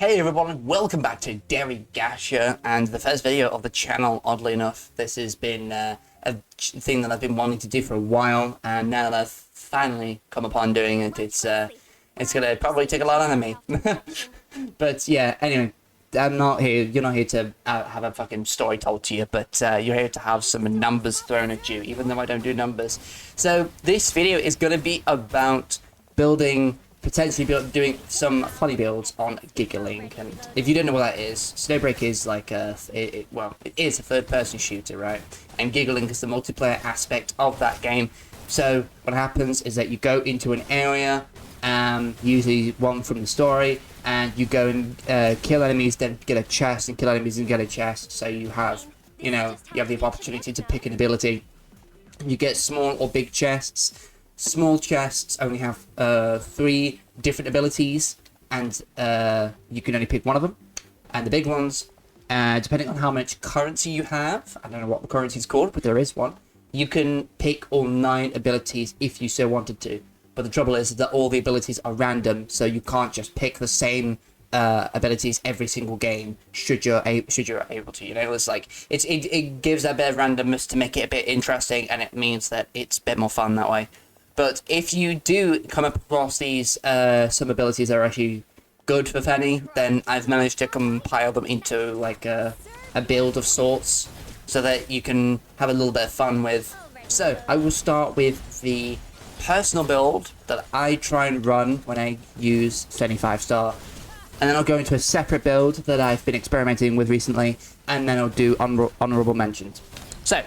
Hey everyone, welcome back to Derri-Gacha, and the first video of the channel. Oddly enough, this has been a thing that I've been wanting to do for a while, and now that I've finally come upon doing it, it's gonna probably take a lot out of me. But yeah, anyway, you're not here to have a fucking story told to you, but you're here to have some numbers thrown at you, even though I don't do numbers. So this video is gonna be about potentially doing some funny builds on Gigalink. And if you don't know what that is, Snowbreak is like it is a third-person shooter, right? And Gigalink is the multiplayer aspect of that game. So what happens is that you go into an area, usually one from the story, and you go and kill enemies, then get a chest, and kill enemies and get a chest. So you have, you have the opportunity to pick an ability. You get small or big chests. Small chests only have 3 different abilities, and you can only pick one of them. And the big ones, depending on how much currency you have, I don't know what the currency is called, but there is one, you can pick all 9 abilities if you so wanted to. But the trouble is that all the abilities are random, so you can't just pick the same abilities every single game. Should you're able to, it's like it gives a bit of randomness to make it a bit interesting, and it means that it's a bit more fun that way. But if you do come across these some abilities that are actually good for Fenny, then I've managed to compile them into like a build of sorts, so that you can have a little bit of fun with. So I will start with the personal build that I try and run when I use Fenny 5-star, and then I'll go into a separate build that I've been experimenting with recently, and then I'll do honorable mentions. So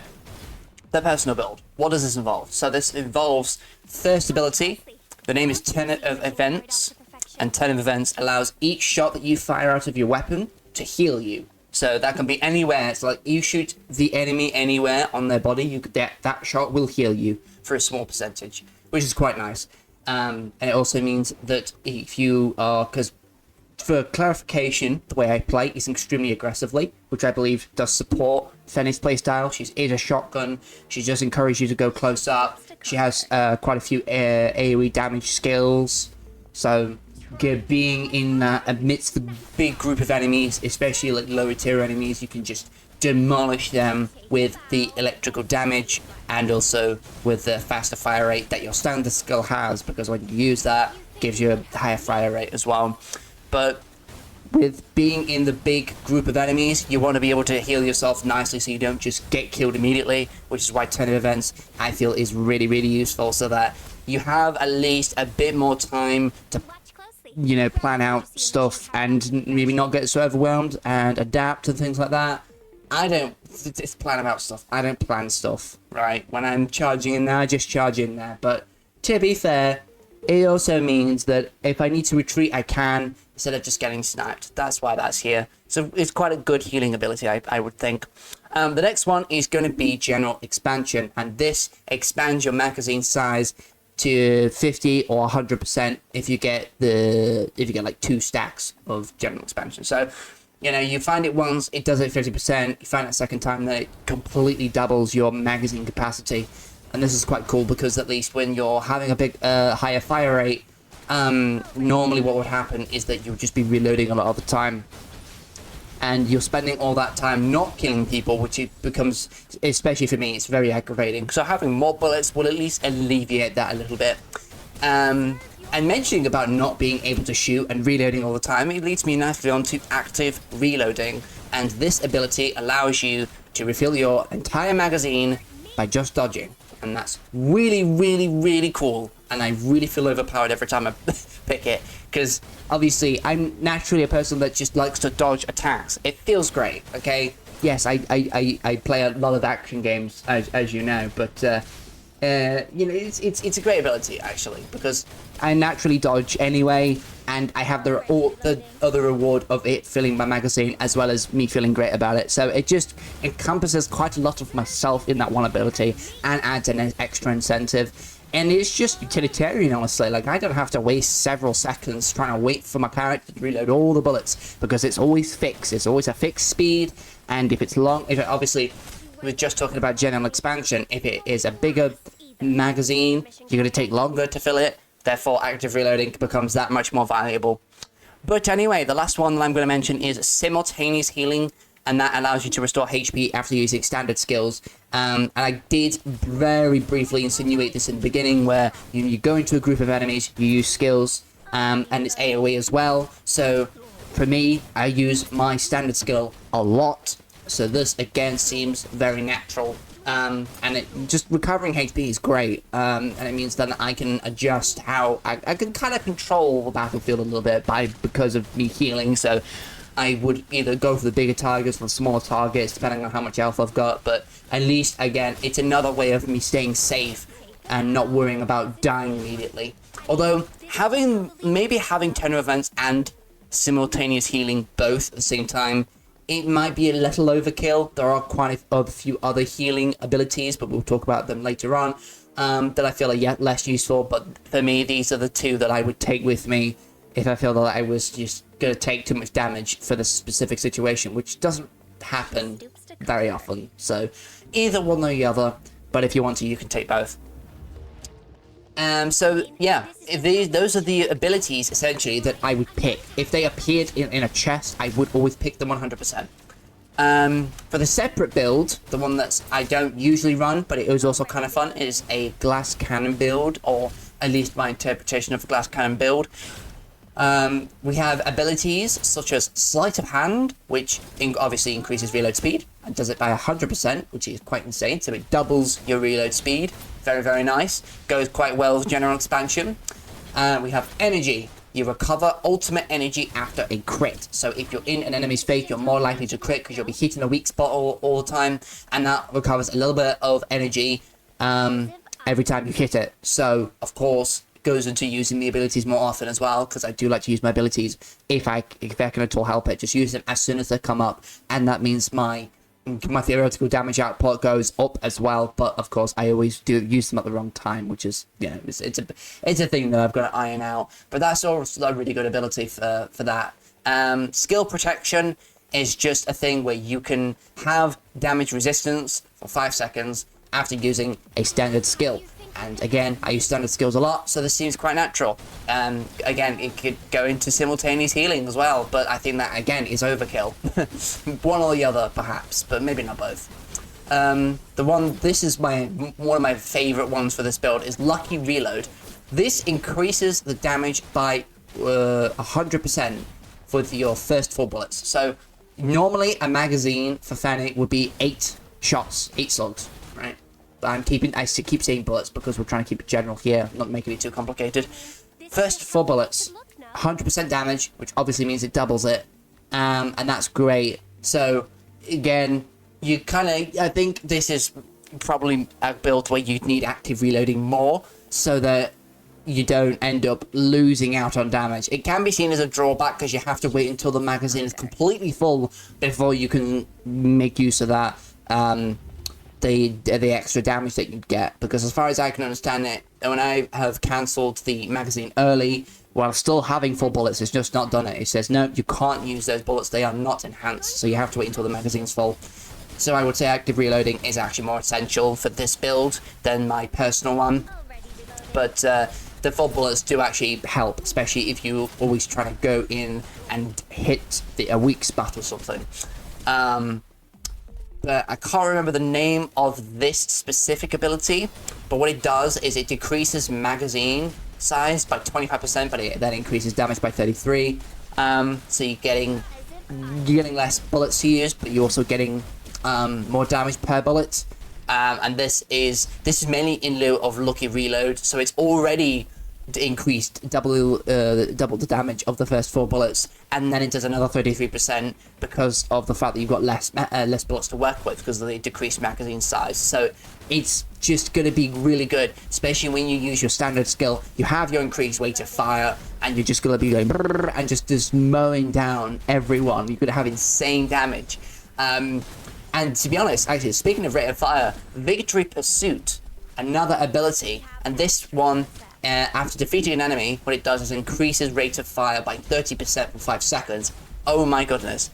the personal build. What does this involve? So this involves first ability. The name is Tenet of Events, and Tenet of Events allows each shot that you fire out of your weapon to heal you. So that can be anywhere. It's like you shoot the enemy anywhere on their body, that shot will heal you for a small percentage, which is quite nice. And it also means that if you are, because for clarification, the way I play is extremely aggressively, which I believe does support Fenny's playstyle. She is a shotgun. She just encourages you to go close up. She has quite a few AoE damage skills. So being in amidst the big group of enemies, especially like lower tier enemies, you can just demolish them with the electrical damage, and also with the faster fire rate that your standard skill has, because when you use that, it gives you a higher fire rate as well. But with being in the big group of enemies, you want to be able to heal yourself nicely so you don't just get killed immediately, which is why Tenet Events, I feel, is really, really useful, so that you have at least a bit more time to, plan out stuff and maybe not get so overwhelmed and adapt and things like that. It's plan about stuff. I don't plan stuff, right? When I'm charging in there, I just charge in there. But to be fair, it also means that if I need to retreat, I can, instead of just getting sniped. That's why that's here. So it's quite a good healing ability, I would think. The next one is going to be General Expansion, and this expands your magazine size to 50 or 100% if you get like 2 stacks of General Expansion. So, you find it once, it does it 50%. You find it a second time, then it completely doubles your magazine capacity. And this is quite cool because at least when you're having a big higher fire rate, normally what would happen is that you'll just be reloading a lot of the time, and you're spending all that time not killing people, which it becomes, especially for me, it's very aggravating. So having more bullets will at least alleviate that a little bit. And mentioning about not being able to shoot and reloading all the time, it leads me nicely on to active reloading, and this ability allows you to refill your entire magazine by just dodging. And that's really, really, really cool, and I really feel overpowered every time I pick it, because obviously I'm naturally a person that just likes to dodge attacks. It feels great, okay? Yes, I play a lot of action games, as you know, but it's a great ability actually, because I naturally dodge anyway, and I have the other reward of it filling my magazine, as well as me feeling great about it. So it just encompasses quite a lot of myself in that one ability, and adds an extra incentive. And it's just utilitarian, honestly. Like, I don't have to waste several seconds trying to wait for my character to reload all the bullets, because it's always fixed. It's always a fixed speed, and if it's long, obviously, we're just talking about General Expansion. If it is a bigger magazine, you're going to take longer to fill it. Therefore, active reloading becomes that much more valuable. But anyway, the last one that I'm going to mention is simultaneous healing, and that allows you to restore HP after using standard skills. And I did very briefly insinuate this in the beginning, where you go into a group of enemies, you use skills, and it's AoE as well. So for me, I use my standard skill a lot, so this again seems very natural. And it just recovering HP is great, and it means that I can adjust how I can kind of control the battlefield a little bit because of me healing. So I would either go for the bigger targets or the smaller targets, depending on how much health I've got. But at least, again, it's another way of me staying safe and not worrying about dying immediately. Although, maybe having tenor events and simultaneous healing both at the same time, it might be a little overkill. There are quite a few other healing abilities, but we'll talk about them later on, that I feel are yet less useful. But for me, these are the two that I would take with me if I feel that I was just going to take too much damage for this specific situation, which doesn't happen very often. So either one or the other, but if you want to, you can take both. So yeah, those are the abilities essentially that I would pick. If they appeared in a chest, I would always pick them 100%. For the separate build, the one that I don't usually run, but it was also kind of fun, is a glass cannon build, or at least my interpretation of a glass cannon build. We have abilities such as Sleight of Hand, which obviously increases reload speed, and does it by 100%, which is quite insane, so it doubles your reload speed. Very, very nice. Goes quite well with general expansion. We have Energy. You recover ultimate energy after a crit. So if you're in an enemy's face, you're more likely to crit because you'll be hitting a weak spot all the time, and that recovers a little bit of energy every time you hit it. So, of course, goes into using the abilities more often as well, because I do like to use my abilities if I can at all help it. Just use them as soon as they come up, and that means my theoretical damage output goes up as well. But of course, I always do use them at the wrong time, which is, you know, it's a thing that I've got to iron out. But that's also a really good ability for that. Skill protection is just a thing where you can have damage resistance for 5 seconds after using a standard skill. And again, I use standard skills a lot, so this seems quite natural. Again, it could go into simultaneous healing as well, but I think that, again, is overkill. One or the other, perhaps, but maybe not both. This is one of my favorite ones for this build, is Lucky Reload. This increases the damage by 100% for your first 4 bullets. So, normally a magazine for Fenny would be 8 shots, 8 slugs, right? I keep saying bullets because we're trying to keep it general here, not making it too complicated. First 4 bullets, 100% damage, which obviously means it doubles it, and that's great. So again, I think this is probably a build where you need active reloading more, so that you don't end up losing out on damage. It can be seen as a drawback because you have to wait until the magazine is completely full before you can make use of that. The extra damage that you get, because as far as I can understand it, when I have cancelled the magazine early while still having 4 bullets, it's just not done it. It says no, you can't use those bullets, they are not enhanced, so you have to wait until the magazine's full. So I would say active reloading is actually more essential for this build than my personal one, but the 4 bullets do actually help, especially if you're always trying to go in and hit a weak spot or something. But I can't remember the name of this specific ability, but what it does is it decreases magazine size by 25%, but it then increases damage by 33. So you're getting less bullets to use, but you're also getting more damage per bullet. And this is mainly in lieu of Lucky Reload, so it's already increased double the damage of the first 4 bullets, and then it does another 33% because of the fact that you've got less bullets to work with because of the decreased magazine size. So it's just going to be really good, especially when you use your standard skill. You have your increased rate of fire, and you're just going to be going and just mowing down everyone. You're going to have insane damage. And to be honest, actually, speaking of rate of fire, Victory Pursuit, another ability, and this one, after defeating an enemy, what it does is increases rate of fire by 30% for 5 seconds. Oh my goodness.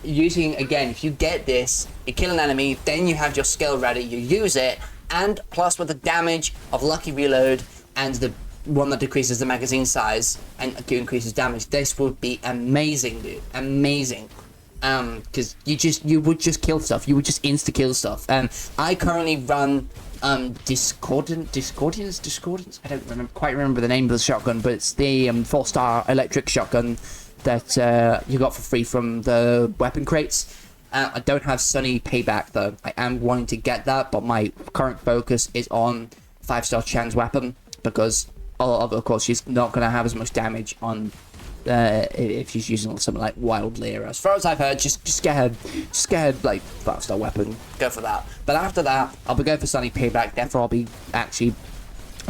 Again, if you get this, you kill an enemy, then you have your skill ready, you use it, and plus with the damage of Lucky Reload and the one that decreases the magazine size and increases damage, this would be amazing, dude. Amazing. Because you would just kill stuff. You would just insta kill stuff. I currently run Discordance. I don't quite remember the name of the shotgun, but it's the 4-star electric shotgun that you got for free from the weapon crates. I don't have Sunny Payback though. I am wanting to get that, but my current focus is on 5-star Chan's weapon, because of course she's not going to have as much damage on if she's using something like Wild Lyra. As far as I've heard, just get her like 5-star weapon, go for that. But after that, I'll be going for Sunny Payback, therefore I'll be actually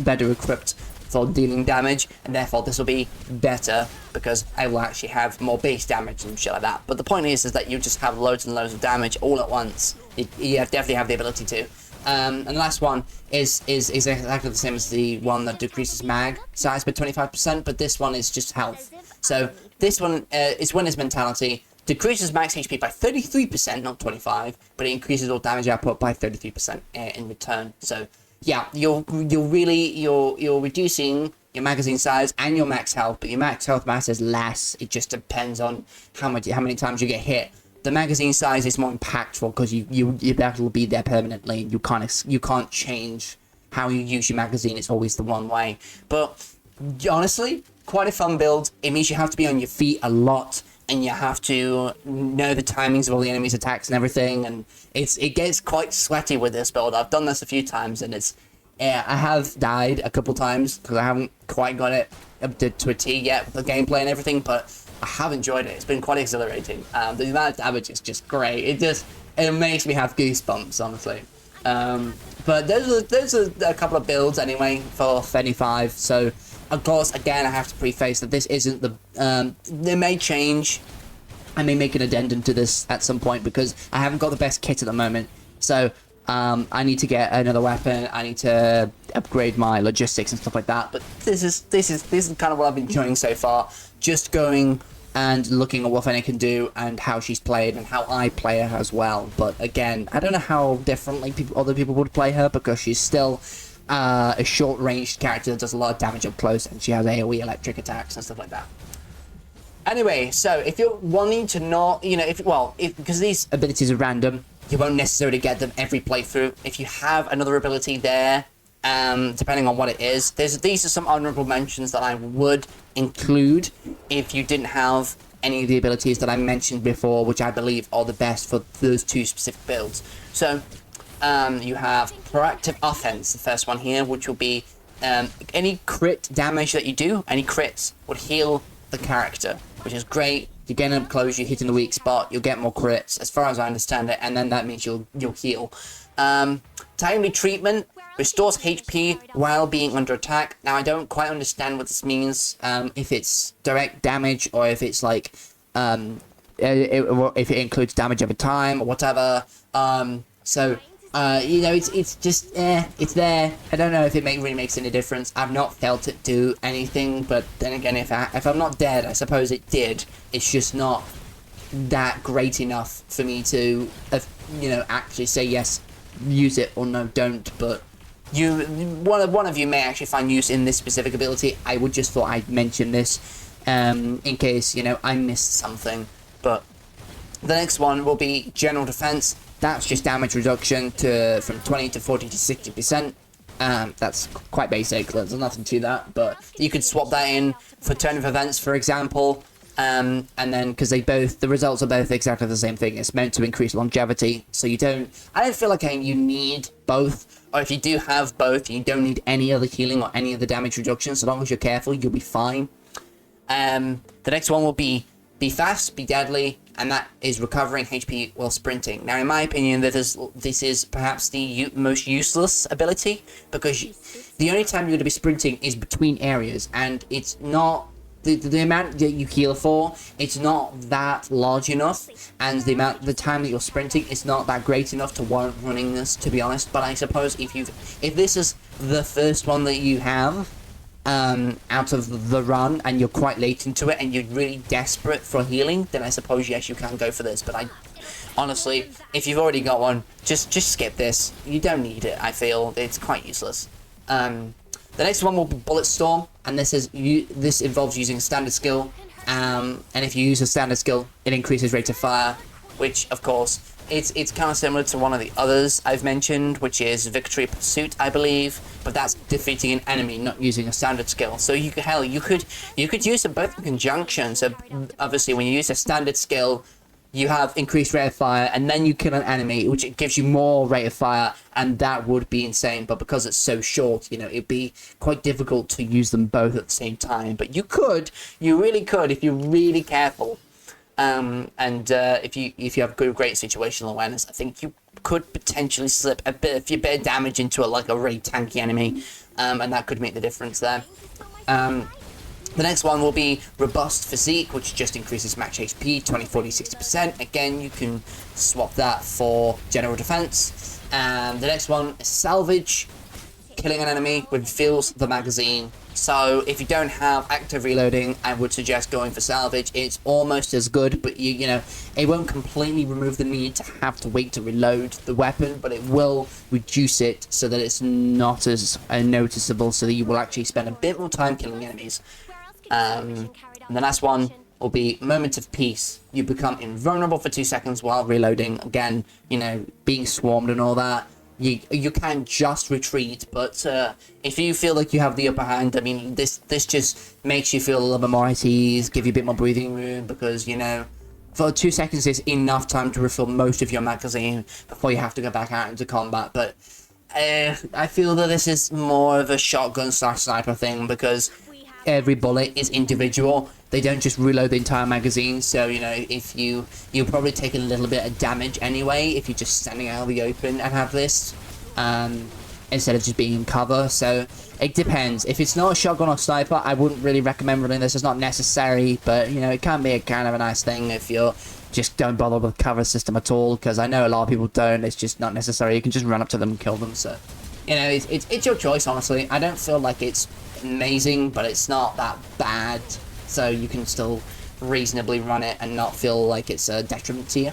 better equipped for dealing damage, and therefore this will be better because I will actually have more base damage and shit like that. But the point is that you just have loads and loads of damage all at once. You definitely have the ability to. And the last one is exactly the same as the one that decreases mag size by 25%, but this one is just health. So this one is Winner's Mentality, decreases max HP by 33%, not 25, but it increases all damage output by 33% in return. So yeah, you're reducing your magazine size and your max health, but your max health matters less. It just depends on how many times you get hit. The magazine size is more impactful because that will be there permanently. You can't change how you use your magazine. It's always the one way. But honestly, quite a fun build. It means you have to be on your feet a lot, and you have to know the timings of all the enemies' attacks and everything. And it gets quite sweaty with this build. I've done this a few times, and I have died a couple times because I haven't quite got it up to a T yet with the gameplay and everything, but I have enjoyed it. It's been quite exhilarating. The amount of damage is just great. It makes me have goosebumps, honestly. But those are a couple of builds anyway for Fenny 5. So of course, again, I have to preface that this isn't the. They may change. I may make an addendum to this at some point because I haven't got the best kit at the moment. So I need to get another weapon. I need to upgrade my logistics and stuff like that. But this is kind of what I've been enjoying so far. Just going and looking at what Fenny can do and how she's played and how I play her as well. But again, I don't know how differently other people would play her because she's still a short-ranged character that does a lot of damage up close, and she has AoE electric attacks and stuff like that. Anyway, so if you're wanting to know, because these abilities are random, you won't necessarily get them every playthrough. If you have another ability there, depending on what it is, these are some honorable mentions that I would include if you didn't have any of the abilities that I mentioned before, which I believe are the best for those two specific builds. So you have Proactive Offense, the first one here, which will be any crit damage that you do, any crits would heal the character, which is great. You're getting up close, you're hitting the weak spot, you'll get more crits, as far as I understand it, and then that means you'll heal. Timely Treatment restores HP while being under attack. Now, I don't quite understand what this means, if it's direct damage, or if it's like, if it includes damage over time, or whatever. It's just, it's there. I don't know if it really makes any difference. I've not felt it do anything, but then again, if I'm not dead, I suppose it did. It's just not that great enough for me to, actually say yes, use it, or no, don't. But one of you may actually find use in this specific ability. I would just thought I'd mention this, in case, I missed something. But the next one will be General Defense. That's just damage reduction from 20 to 40 to 60%. That's quite basic. There's nothing to that, but you could swap that in for Turn of Events, for example. And then because the results are both exactly the same thing. It's meant to increase longevity, so I don't feel like you need both. Or if you do have both, you don't need any other healing or any other damage reduction. So long as you're careful, you'll be fine. The next one will be Fast, Be Deadly, and that is recovering HP while sprinting. Now, in my opinion, this is perhaps the most useless ability, because the only time you're going to be sprinting is between areas, and it's not the amount that you heal for. It's not that large enough, and the time that you're sprinting is not that great enough to warrant running this, to be honest. But I suppose if this is the first one that you have out of the run, and you're quite late into it, and you're really desperate for healing, then I suppose yes, you can go for this. But honestly, if you've already got one, just skip this. You don't need it. I feel it's quite useless. The next one will be Bullet Storm, and this involves using a standard skill. And if you use a standard skill, it increases rate of fire, which of course it's kind of similar to one of the others I've mentioned, which is Victory Pursuit, I believe, but that's defeating an enemy, not using a standard skill. So you could use them both in conjunction. So obviously, when you use a standard skill, you have increased rate of fire, and then you kill an enemy, which gives you more rate of fire, and that would be insane. But because it's so short, you know, it'd be quite difficult to use them both at the same time. But you really could, if you're really careful. If you have great situational awareness, I think you could potentially slip a bit of damage into a really tanky enemy, and that could make the difference there. The next one will be Robust Physique, which just increases max HP 20, 40, 60%. Again, you can swap that for General Defense. The next one is Salvage. Killing an enemy refills the magazine. So if you don't have active reloading, I would suggest going for Salvage. It's almost as good, but you know, it won't completely remove the need to have to wait to reload the weapon, but it will reduce it so that it's not as noticeable, so that you will actually spend a bit more time killing enemies. And the last one will be Moment of Peace. You become invulnerable for 2 seconds while reloading. Again, you know, being swarmed and all that. You can just retreat, but if you feel like you have the upper hand, I mean, this just makes you feel a little bit more at ease, give you a bit more breathing room, because, you know, for 2 seconds is enough time to refill most of your magazine before you have to go back out into combat. But I feel that this is more of a shotgun / sniper thing, because every bullet is individual. They don't just reload the entire magazine, so, you know, if you'll probably take a little bit of damage anyway if you're just standing out of the open and have this, instead of just being in cover. So it depends. If it's not a shotgun or sniper, I wouldn't really recommend running this. It's not necessary, but, you know, it can be a kind of a nice thing if you're just don't bother with the cover system at all, because I know a lot of people don't. It's just not necessary. You can just run up to them and kill them. So, you know, it's your choice, honestly. I don't feel like it's amazing, but it's not that bad, so you can still reasonably run it and not feel like it's a detriment to you.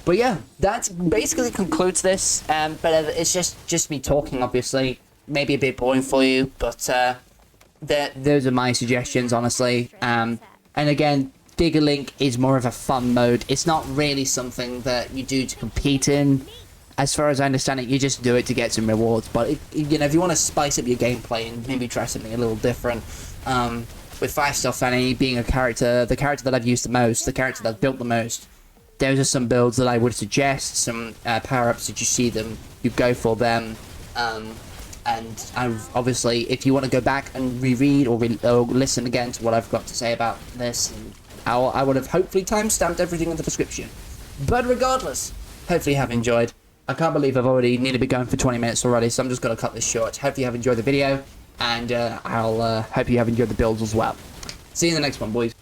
But yeah, that basically concludes this. But it's just me talking, obviously. Maybe a bit boring for you, but those are my suggestions, honestly. And again, Gigalink is more of a fun mode. It's not really something that you do to compete in. As far as I understand it, you just do it to get some rewards. But you know, if you want to spice up your gameplay and maybe try something a little different, with 5-star Fenny being the character that I've used the most, the character that I've built the most, those are some builds that I would suggest. Some power-ups that you see them, you go for them. And obviously, if you want to go back and reread or listen again to what I've got to say about this, I would have hopefully time-stamped everything in the description. But regardless, hopefully you have enjoyed. I can't believe I've already nearly been going for 20 minutes already, so I'm just going to cut this short. Hopefully you have enjoyed the video, and I'll hope you have enjoyed the builds as well. See you in the next one, boys.